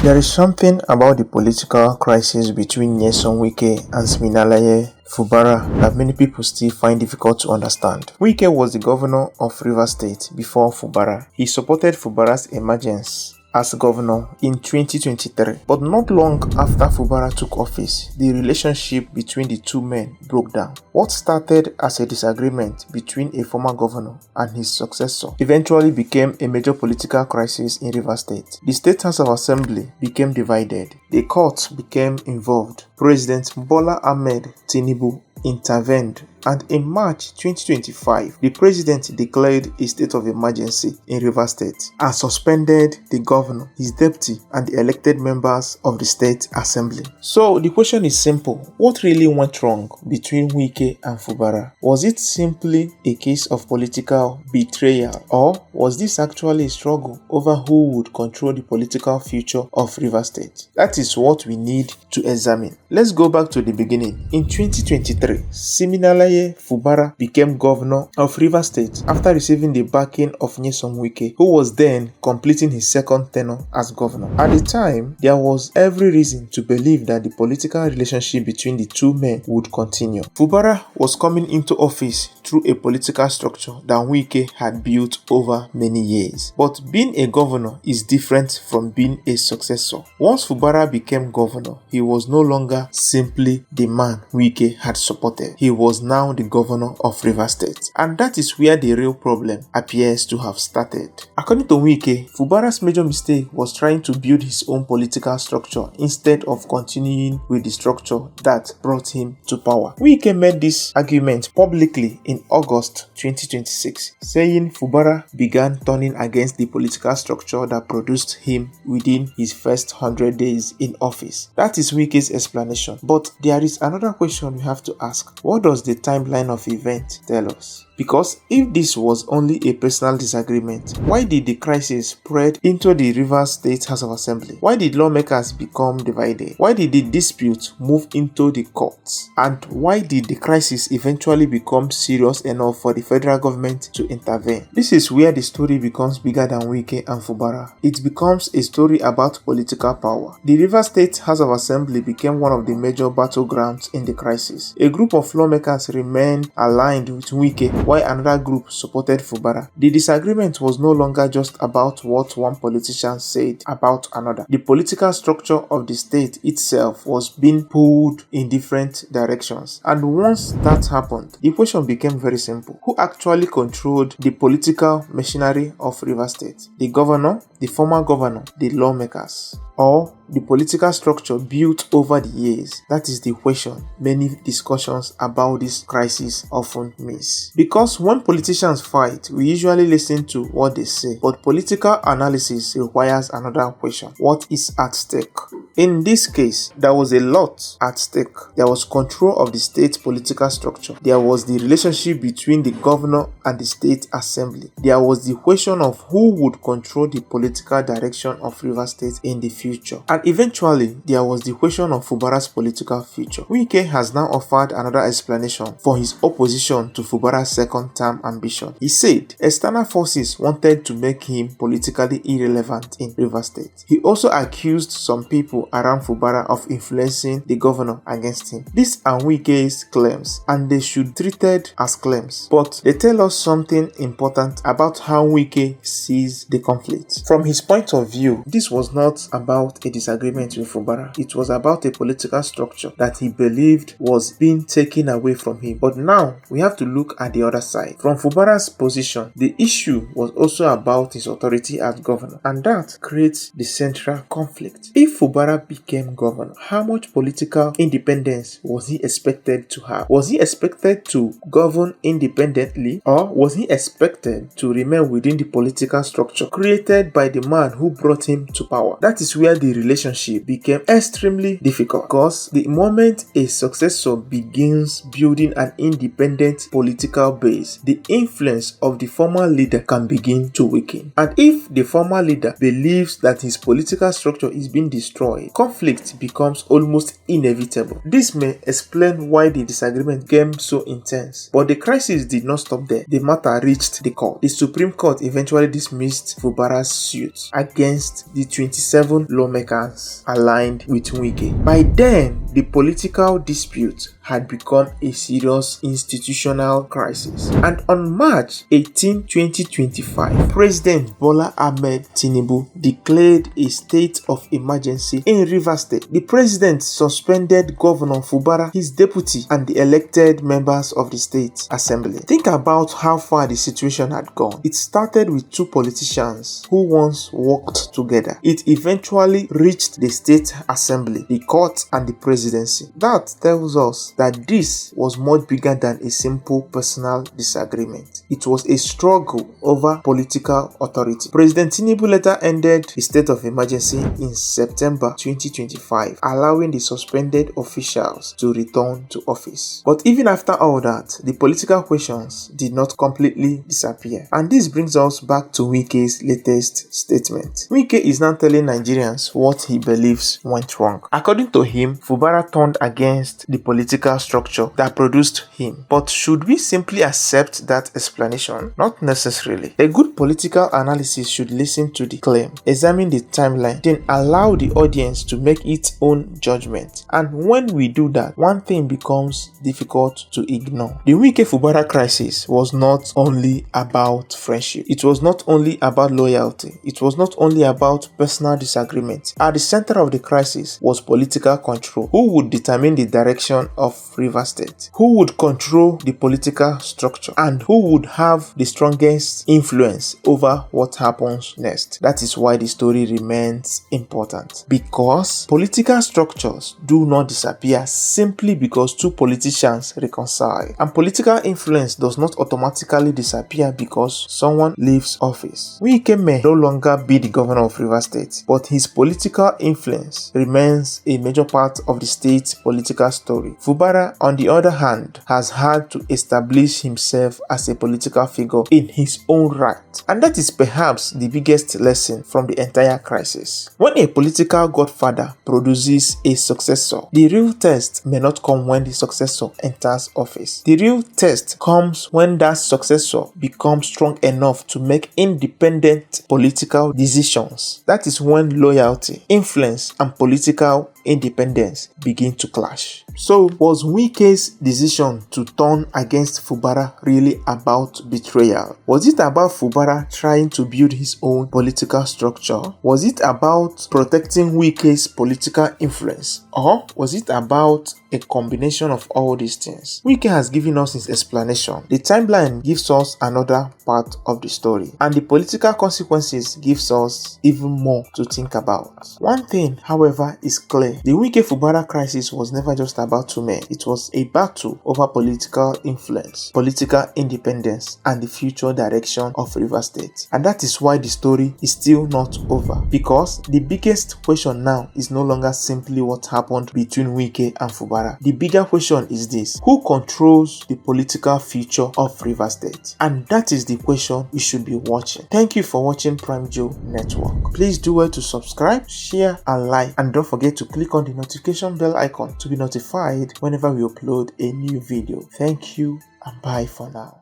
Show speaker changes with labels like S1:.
S1: There is something about the political crisis between Nyesom Wike and Siminalayi Fubara that many people still find difficult to understand. Wike was the governor of Rivers State before Fubara. He supported Fubara's emergence as governor in 2023. But not long after Fubara took office, the relationship between the two men broke down. What started as a disagreement between a former governor and his successor eventually became a major political crisis in Rivers State. The State House of Assembly became divided. The courts became involved. President Bola Ahmed Tinubu intervened, and in March 2025, the president declared a state of emergency in Rivers State and suspended the governor, his deputy, and the elected members of the state assembly. So the question is simple: what really went wrong between Wike and Fubara? Was it simply a case of political betrayal, or was this actually a struggle over who would control the political future of Rivers State? That is what we need to examine. Let's go back to the beginning. In 2023, Siminalayi Fubara became governor of Rivers State after receiving the backing of Nyesom Wike, who was then completing his second tenure as governor. At the time, there was every reason to believe that the political relationship between the two men would continue. Fubara was coming into office through a political structure that Wike had built over many years. But being a governor is different from being a successor. Once Fubara became governor, he was no longer simply the man Wike had supported. He was now the governor of Rivers State. And that is where the real problem appears to have started. According to Wike, Fubara's major mistake was trying to build his own political structure instead of continuing with the structure that brought him to power. Wike made this argument publicly in August 2026, saying Fubara began turning against the political structure that produced him within his first 100 days in office. That is Wike's explanation. But there is another question we have to ask. What does the timeline of events tell us? Because if this was only a personal disagreement, why did the crisis spread into the Rivers State House of Assembly? Why did lawmakers become divided? Why did the dispute move into the courts? And why did the crisis eventually become serious enough for the federal government to intervene? This is where the story becomes bigger than Wike and Fubara. It becomes a story about political power. The Rivers State House of Assembly became one of the major battlegrounds in the crisis. A group of lawmakers remained aligned with Wike, while another group supported Fubara. The disagreement was no longer just about what one politician said about another. The political structure of the state itself was being pulled in different directions. And once that happened, the question became very simple. Who actually controlled the political machinery of Rivers State? The governor, the former governor, the lawmakers, or the political structure built over the years? That is the question many discussions about this crisis often miss. Because when politicians fight, we usually listen to what they say, but political analysis requires another question: what is at stake? In this case, there was a lot at stake. There was control of the state political structure. There was the relationship between the governor and the state assembly. There was the question of who would control the political direction of Rivers State in the future. And eventually, there was the question of Fubara's political future. Wike has now offered another explanation for his opposition to Fubara's second-term ambition. He said external forces wanted to make him politically irrelevant in Rivers State. He also accused some people around Fubara of influencing the governor against him. These are Wike's claims, and they should be treated as claims. But they tell us something important about how Wike sees the conflict. From his point of view, this was not about a disagreement with Fubara. It was about a political structure that he believed was being taken away from him. But now we have to look at the other side. From Fubara's position, the issue was also about his authority as governor, and that creates the central conflict. If Fubara became governor, how much political independence was he expected to have? Was he expected to govern independently, or was he expected to remain within the political structure created by the man who brought him to power? That is where the relationship became extremely difficult, because the moment a successor begins building an independent political base, the influence of the former leader can begin to weaken. And if the former leader believes that his political structure is being destroyed, turmoil. Conflict becomes almost inevitable. This may explain why the disagreement became so intense. But the crisis did not stop there. The matter reached the court. The Supreme Court eventually dismissed Fubara's suit against the 27 lawmakers aligned with Wike. By then, the political dispute had become a serious institutional crisis. And on March 18, 2025, President Bola Ahmed Tinubu declared a state of emergency in Rivers State. The president suspended Governor Fubara, his deputy, and the elected members of the state assembly. Think about how far the situation had gone. It started with two politicians who once worked together. It eventually reached the state assembly, the court, and the presidency. That tells us that this was much bigger than a simple personal disagreement. It was a struggle over political authority. President Tinubu later ended the state of emergency in September 2025, allowing the suspended officials to return to office. But even after all that, the political questions did not completely disappear. And this brings us back to Wike's latest statement. Wike is now telling Nigerians what he believes went wrong. According to him, Fubara turned against the political structure that produced him. But should we simply accept that explanation? Not necessarily. A good political analysis should listen to the claim, examine the timeline, then allow the audience to make its own judgment. And when we do that, one thing becomes difficult to ignore. The Wike Fubara crisis was not only about friendship. It was not only about loyalty. It was not only about personal disagreement. At the center of the crisis was political control. Who would determine the direction of Rivers State? Who would control the political structure? And who would have the strongest influence over what happens next? That is why the story remains important. Because political structures do not disappear simply because two politicians reconcile. And political influence does not automatically disappear because someone leaves office. Wike may no longer be the governor of Rivers State, but his political influence remains a major part of the state's political story. Fubara, on the other hand, has had to establish himself as a political figure in his own right. And that is perhaps the biggest lesson from the entire crisis. When a political godfather produces a successor, the real test may not come when the successor enters office. The real test comes when that successor becomes strong enough to make independent political decisions. That is when loyalty, influence, and political independence begin to clash. So, was Wike's decision to turn against Fubara really about betrayal? Was it about Fubara trying to build his own political structure? Was it about protecting Wike's political influence? Or was it about a combination of all these things? Wike has given us his explanation. The timeline gives us another part of the story, and the political consequences gives us even more to think about. One thing, however, is clear. The Wike Fubara crisis was never just about two men. It was a battle over political influence, political independence, and the future direction of Rivers State. And that is why the story is still not over. Because the biggest question now is no longer simply what happened between Wike and Fubara. The bigger question is this: who controls the political future of Rivers State? And that is the question we should be watching. Thank you for watching Prime Joe Network. Please do well to subscribe, share, and like, and don't forget to click on the notification bell icon to be notified whenever we upload a new video. Thank you and bye for now.